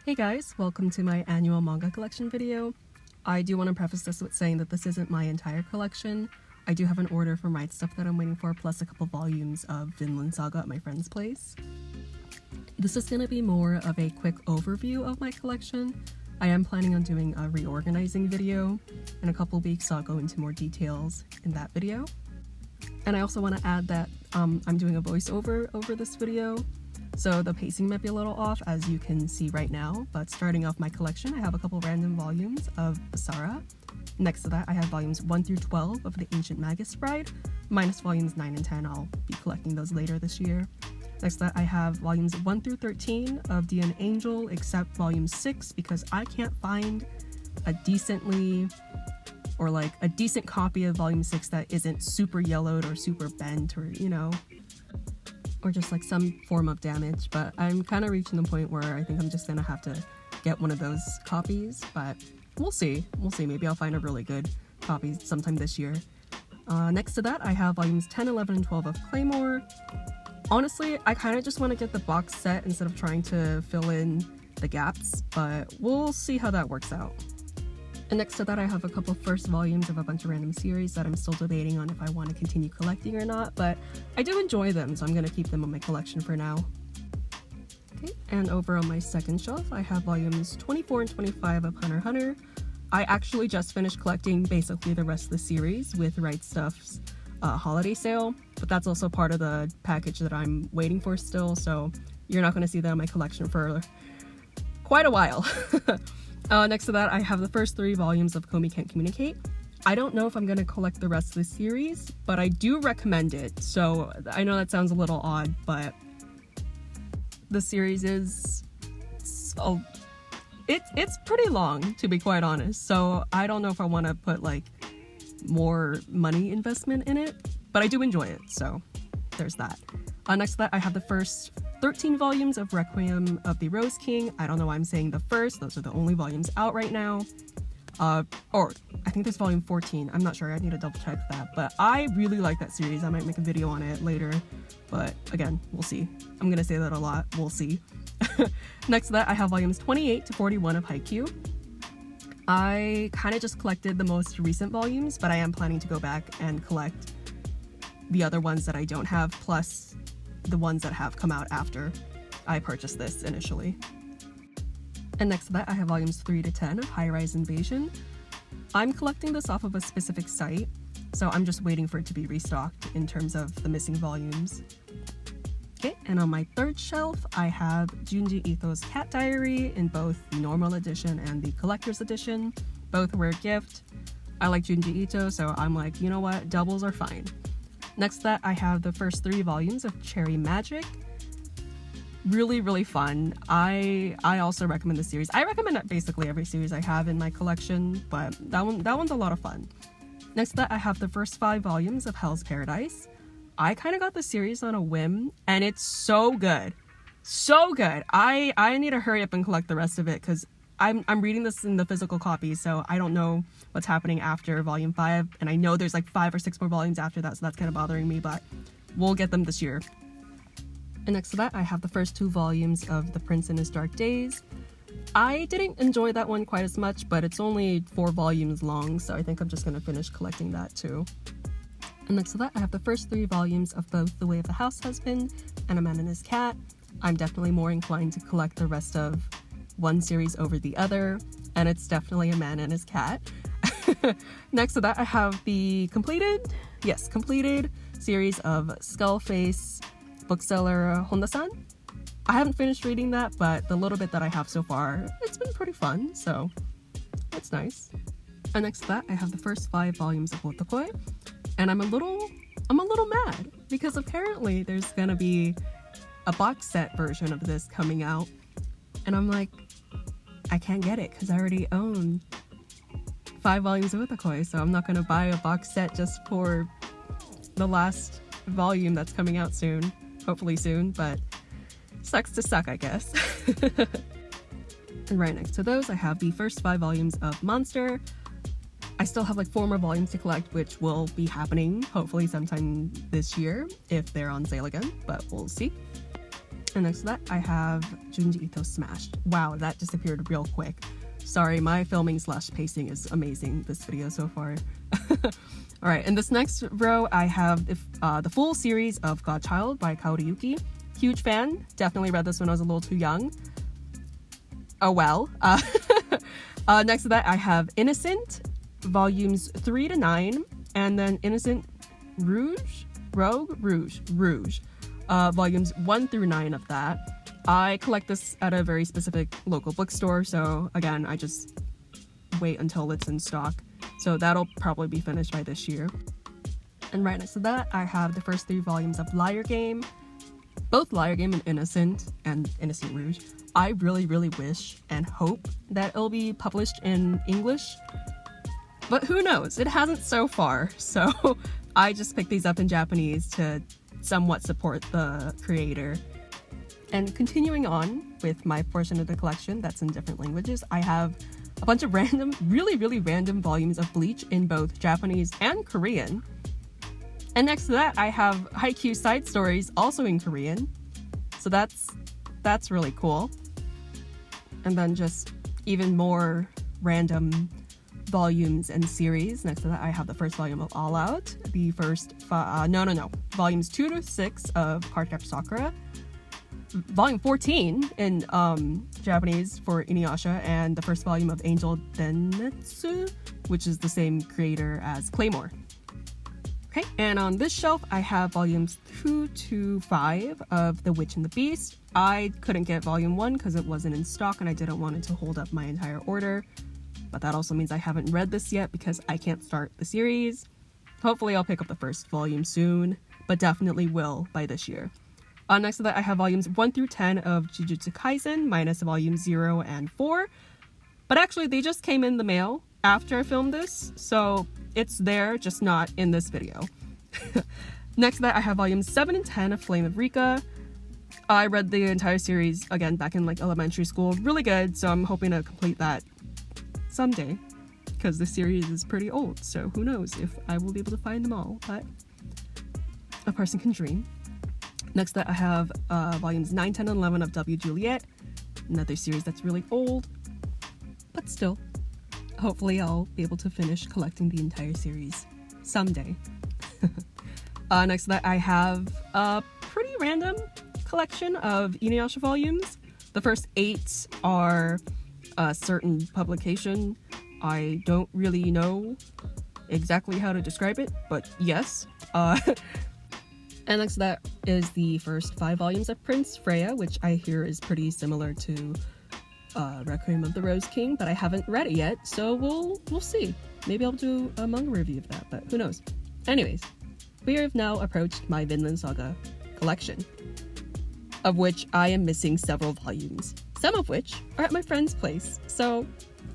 Hey guys, welcome to my annual manga collection video. I do want to preface this with saying that this isn't my entire collection. I do have an order for my stuff that I'm waiting for, plus a couple volumes of Vinland Saga at my friend's place. This is going to be more of a quick overview of my collection. I am planning on doing a reorganizing video. In a couple weeks I'll go into more details in that video. And I also want to add that I'm doing a voiceover over this video. So the pacing might be a little off, as you can see right now, but starting off my collection, I have a couple random volumes of Basara. Next to that, I have volumes 1 through 12 of The Ancient Magus Bride, minus volumes 9 and 10. I'll be collecting those later this year. Next to that, I have volumes 1 through 13 of Dia and Angel, except volume 6, because I can't find a decent copy of volume 6 that isn't super yellowed or super bent or, or just like some form of damage. But I'm kind of reaching the point where I think I'm just gonna have to get one of those copies, but we'll see. Maybe I'll find a really good copy sometime this year. Next to that, I have volumes 10, 11, and 12 of Claymore. Honestly, I kind of just want to get the box set instead of trying to fill in the gaps, but we'll see how that works out. And next to that, I have a couple first volumes of a bunch of random series that I'm still debating on if I want to continue collecting or not, but I do enjoy them, so I'm going to keep them on my collection for now. Okay, and over on my second shelf, I have volumes 24 and 25 of Hunter x Hunter. I actually just finished collecting basically the rest of the series with Right Stuff's holiday sale, but that's also part of the package that I'm waiting for still, so you're not going to see that in my collection for quite a while. Next to that, I have the first 3 volumes of Komi Can't Communicate. I don't know if I'm going to collect the rest of the series, but I do recommend it. So I know that sounds a little odd, but the series is it's pretty long, to be quite honest. So I don't know if I want to put like more money investment in it, but I do enjoy it. So there's that. Next to that, I have the first 13 volumes of Requiem of the Rose King. I don't know why I'm saying the first. Those are the only volumes out right now. Or I think there's volume 14. I'm not sure. I need to double check that. But I really like that series. I might make a video on it later. But again, we'll see. I'm going to say that a lot. We'll see. Next to that, I have volumes 28 to 41 of Haikyuu. I kind of just collected the most recent volumes, but I am planning to go back and collect the other ones that I don't have, plus the ones that have come out after I purchased this initially. And next to that, I have volumes 3 to 10 of High Rise Invasion. I'm collecting this off of a specific site, so I'm just waiting for it to be restocked in terms of the missing volumes. Okay, and on my third shelf, I have Junji Ito's Cat Diary in both the normal edition and the collector's edition. Both were a gift. I like Junji Ito, so I'm like, you know what, doubles are fine. Next to that, I have the first 3 volumes of Cherry Magic. Really, really fun. I also recommend the series. I recommend basically every series I have in my collection, but that one's a lot of fun. Next to that, I have the first 5 volumes of Hell's Paradise. I kind of got the series on a whim, and it's so good. So good. I need to hurry up and collect the rest of it, because I'm reading this in the physical copy, so I don't know what's happening after volume 5, and I know there's like 5 or 6 more volumes after that, so that's kind of bothering me, but we'll get them this year. And next to that, I have the first 2 volumes of The Prince and His Dark Days. I didn't enjoy that one quite as much, but it's only 4 volumes long, so I think I'm just going to finish collecting that too. And next to that, I have the first 3 volumes of both The Way of the House Husband and A Man and His Cat. I'm definitely more inclined to collect the rest of one series over the other, and it's definitely A Man and His Cat. Next to that, I have the completed series of Skullface bookseller Honda-san. I haven't finished reading that, but the little bit that I have so far, it's been pretty fun, so it's nice. And next to that, I have the first 5 volumes of Otokoi, and I'm a little mad because apparently there's gonna be a box set version of this coming out, and I'm like, I can't get it because I already own 5 volumes of Otokoi, so I'm not gonna buy a box set just for the last volume that's coming out soon, hopefully soon, but sucks to suck, I guess. And right next to those, I have the first 5 volumes of Monster. I still have like 4 more volumes to collect, which will be happening hopefully sometime this year if they're on sale again, but we'll see. And next to that, I have Junji Ethos Smashed. Wow, that disappeared real quick. Sorry, my filming / pacing is amazing this video so far. Alright, in this next row, I have the full series of Godchild by Kaori Yuki. Huge fan. Definitely read this when I was a little too young. Oh well. Next to that, I have Innocent, volumes 3 to 9, and then Innocent Rouge, volumes 1 through 9 of that. I collect this at a very specific local bookstore, so again, I just wait until it's in stock. So that'll probably be finished by this year. And right next to that, I have the first 3 volumes of Liar Game, both Liar Game and Innocent Rouge. I really, really wish and hope that it'll be published in English, but who knows? It hasn't so far, so I just picked these up in Japanese to somewhat support the creator. And continuing on with my portion of the collection that's in different languages, I have a bunch of random, really, really random volumes of Bleach in both Japanese and Korean. And next to that, I have Haikyuu side stories also in Korean. So that's really cool. And then just even more random volumes and series. Next to that, I have the first volume of All Out, the first volumes 2 to 6 of Cardcaptor Sakura, volume 14 in Japanese for Inuyasha, and the first volume of Angel Densetsu, which is the same creator as Claymore. Okay, and on this shelf, I have volumes 2 to 5 of The Witch and the Beast. I couldn't get volume 1 because it wasn't in stock and I didn't want it to hold up my entire order. But that also means I haven't read this yet because I can't start the series. Hopefully I'll pick up the first volume soon, but definitely will by this year. Next to that, I have volumes 1 through 10 of Jujutsu Kaisen, minus volumes 0 and 4. But actually, they just came in the mail after I filmed this, so it's there, just not in this video. Next to that, I have volumes 7 and 10 of Flame of Rika. I read the entire series, again, back in like elementary school. Really good, so I'm hoping to complete that someday, because the series is pretty old, so who knows if I will be able to find them all, but a person can dream. Next that I have volumes 9, 10, and 11 of W. Juliet, another series that's really old, but still, hopefully I'll be able to finish collecting the entire series someday. Next to that, I have a pretty random collection of Inuyasha volumes. The first 8 are a certain publication. I don't really know exactly how to describe it, but yes. And next to that is the first 5 volumes of Prince Freya, which I hear is pretty similar to Requiem of the Rose King, but I haven't read it yet, so we'll see. Maybe I'll do a manga review of that, but who knows. Anyways, we have now approached my Vinland Saga collection, of which I am missing several volumes, some of which are at my friend's place, so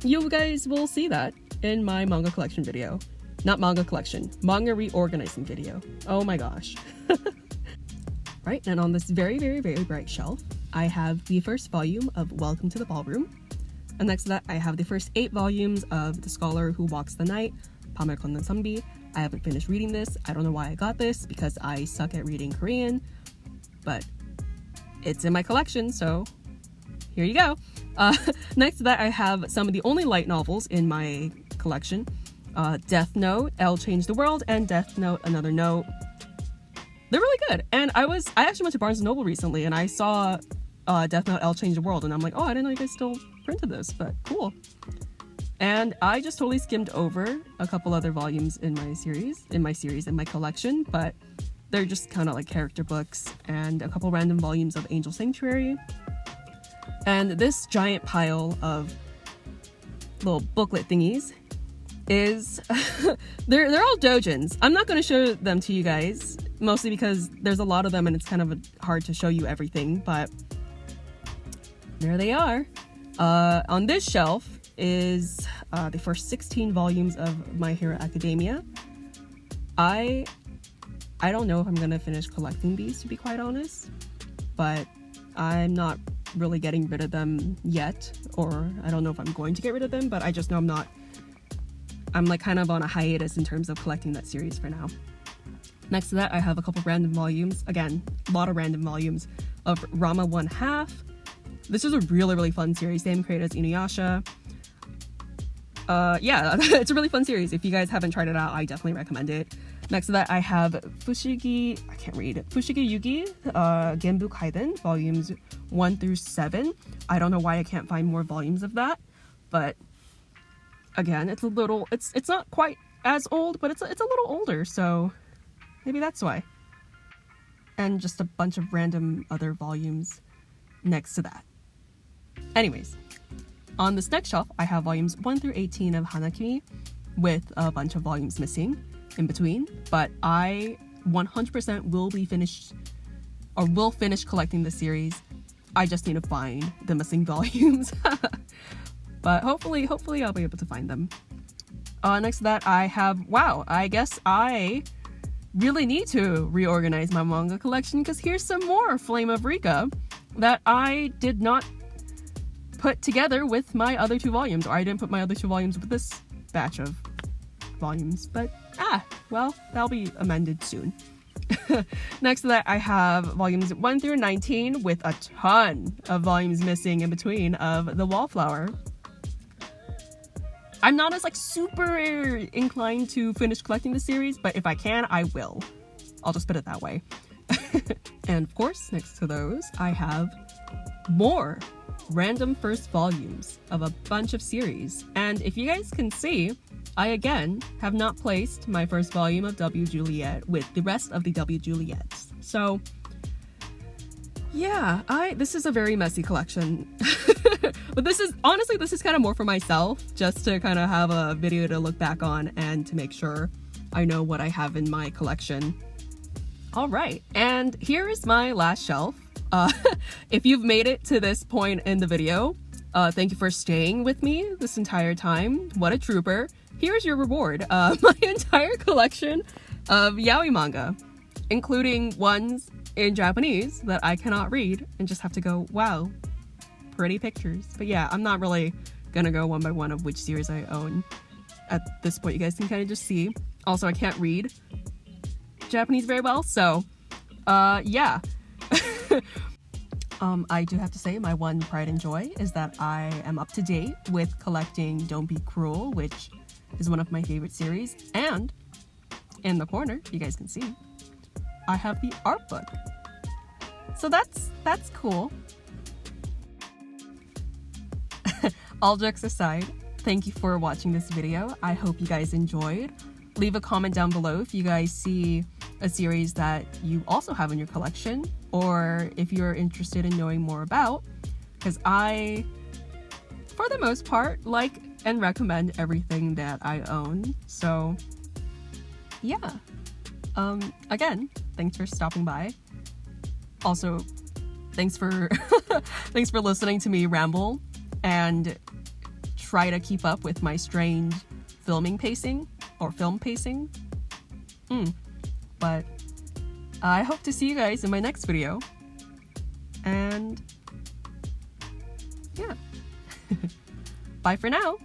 you guys will see that in my manga collection video. Not manga collection, manga reorganizing video. Oh my gosh. Right, and on this very, very, very bright shelf, I have the first volume of Welcome to the Ballroom. And next to that, I have the first 8 volumes of The Scholar Who Walks the Night, Pamel Kondan Sambi. I haven't finished reading this. I don't know why I got this, because I suck at reading Korean, but it's in my collection, so here you go. Next to that, I have some of the only light novels in my collection. Death Note, L Change the World, and Death Note, Another Note. They're really good. And I actually went to Barnes & Noble recently and I saw Death Note, L Change the World, and I'm like, oh, I didn't know you guys still printed this, but cool. And I just totally skimmed over a couple other volumes in my collection, but they're just kind of like character books and a couple random volumes of Angel Sanctuary. And this giant pile of little booklet thingies is they're all doujins. I'm not going to show them to you guys, mostly because there's a lot of them and it's kind of hard to show you everything, but there they are. On this shelf is the first 16 volumes of My Hero Academia. I don't know if I'm going to finish collecting these, to be quite honest, but I'm not really getting rid of them yet, or I don't know if I'm going to get rid of them, but I just know I'm like kind of on a hiatus in terms of collecting that series for now. Next to that, I have a couple random volumes. Again, a lot of random volumes of Rama 1/2. This is a really fun series. Same creator as Inuyasha. Yeah, it's a really fun series. If you guys haven't tried it out, I definitely recommend it. Next to that, I have Fushigi Yugi, Genbu Kaiden, volumes 1 through 7. I don't know why I can't find more volumes of that, but again, it's not quite as old, but it's a little older, so maybe that's why. And just a bunch of random other volumes next to that. Anyways, on this next shelf, I have volumes 1 through 18 of Hanakimi with a bunch of volumes missing in between, but I 100% will finish collecting the series. I just need to find the missing volumes. But hopefully I'll be able to find them. Next to that, I have, wow, I guess I really need to reorganize my manga collection, because here's some more Flame of Rika that I did not put together with my other 2 volumes, or I didn't put my other 2 volumes with this batch of volumes, but well, that'll be amended soon. Next to that, I have volumes 1 through 19 with a ton of volumes missing in between of The Wallflower. I'm not as super inclined to finish collecting the series, but if I can, I will. I'll just put it that way. And of course, next to those, I have more random first volumes of a bunch of series. And if you guys can see, I again have not placed my first volume of W. Juliet with the rest of the W. Juliets. So yeah, this is a very messy collection. But this is kind of more for myself, just to kind of have a video to look back on and to make sure I know what I have in my collection. All right, and here is my last shelf. If you've made it to this point in the video, thank you for staying with me this entire time. What a trooper. Here's your reward. My entire collection of yaoi manga, including ones in Japanese that I cannot read and just have to go, wow, pretty pictures. But yeah, I'm not really gonna go one by one of which series I own. At this point, you guys can kind of just see. Also, I can't read Japanese very well, so yeah. I do have to say, my one pride and joy is that I am up to date with collecting Don't Be Cruel, which is one of my favorite series. And in the corner, you guys can see, I have the art book. So that's cool. All jokes aside, thank you for watching this video. I hope you guys enjoyed. Leave a comment down below if you guys see a series that you also have in your collection, or if you're interested in knowing more about, because I, for the most part, like and recommend everything that I own. So yeah, again, thanks for stopping by. Also, thanks for thanks for listening to me ramble and try to keep up with my strange film pacing. But I hope to see you guys in my next video. And yeah. Bye for now.